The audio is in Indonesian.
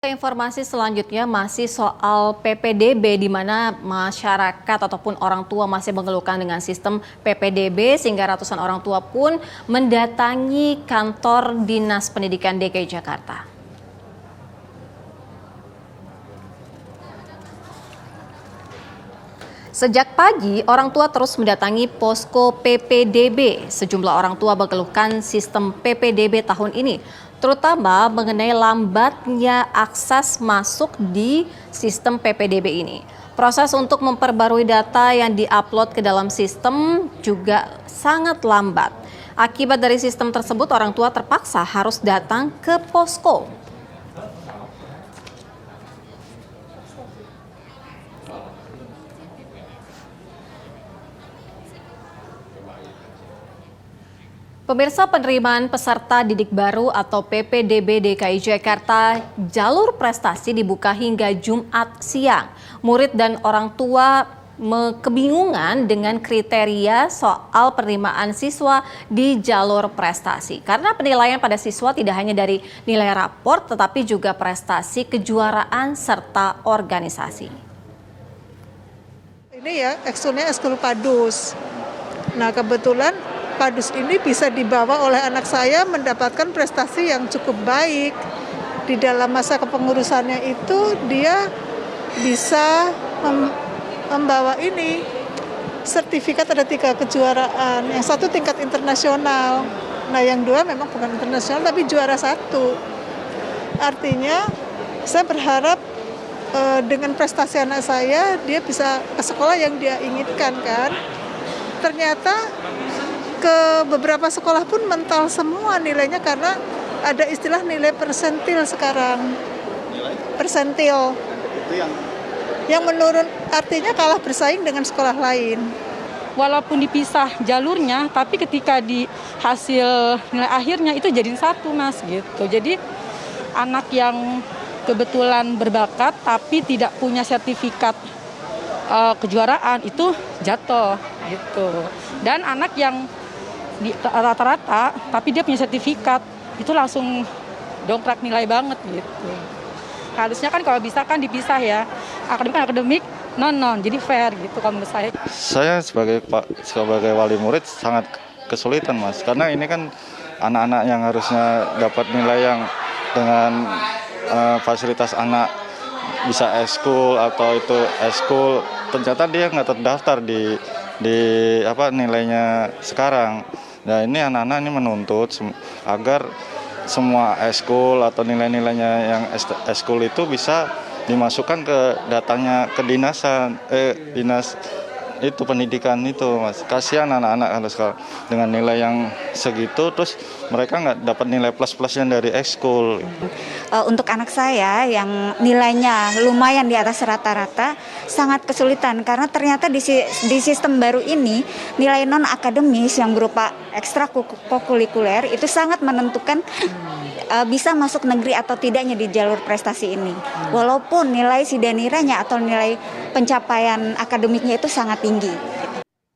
Informasi selanjutnya masih soal PPDB, di mana masyarakat ataupun orang tua masih mengeluhkan dengan sistem PPDB sehingga ratusan orang tua pun mendatangi kantor Dinas Pendidikan DKI Jakarta. Sejak pagi, orang tua terus mendatangi posko PPDB. Sejumlah orang tua mengeluhkan sistem PPDB tahun ini, terutama mengenai lambatnya akses masuk di sistem PPDB ini. Proses untuk memperbarui data yang diupload ke dalam sistem juga sangat lambat. Akibat dari sistem tersebut, orang tua terpaksa harus datang ke posko. Pemirsa, penerimaan peserta didik baru atau PPDB DKI Jakarta jalur prestasi dibuka hingga Jumat siang. Murid dan orang tua kebingungan dengan kriteria soal penerimaan siswa di jalur prestasi. Karena penilaian pada siswa tidak hanya dari nilai raport tetapi juga prestasi kejuaraan serta organisasi. Ini ya, ekskulnya ekskul Padus. Nah, kebetulan Padus ini bisa dibawa oleh anak saya mendapatkan prestasi yang cukup baik. Di dalam masa kepengurusannya itu dia bisa membawa ini sertifikat, ada 3 kejuaraan. Yang satu tingkat internasional. Nah, yang 2 memang bukan internasional tapi juara 1. Artinya saya berharap dengan prestasi anak saya dia bisa ke sekolah yang dia inginkan kan. Ternyata ke beberapa sekolah pun mental semua nilainya karena ada istilah nilai persentil sekarang. Persentil. Itu yang menurun, artinya kalah bersaing dengan sekolah lain. Walaupun dipisah jalurnya, tapi ketika di hasil nilai akhirnya itu jadi 1, Mas, gitu. Jadi anak yang kebetulan berbakat tapi tidak punya sertifikat kejuaraan itu jatuh gitu. Dan anak yang di rata-rata tapi dia punya sertifikat itu langsung dongkrak nilai banget gitu. Harusnya kan kalau bisa kan dipisah ya, akademik non jadi fair gitu kalau menurut saya. Saya sebagai wali murid sangat kesulitan, Mas, karena ini kan anak-anak yang harusnya dapat nilai yang dengan fasilitas anak bisa eskul atau itu eskul, ternyata dia nggak terdaftar di nilainya sekarang. Nah, ini anak-anak ini menuntut agar semua eskul atau nilai-nilainya yang eskul itu bisa dimasukkan ke datanya ke dinas itu pendidikan itu, Mas. Kasihan anak-anak harus dengan nilai yang segitu terus mereka nggak dapat nilai plus-plusnya dari ekskul. Untuk anak saya yang nilainya lumayan di atas rata-rata sangat kesulitan karena ternyata di sistem baru ini nilai non akademis yang berupa ekstrakurikuler itu sangat menentukan bisa masuk negeri atau tidaknya di jalur prestasi ini. Walaupun nilai sidaniranya atau nilai pencapaian akademiknya itu sangat tinggi.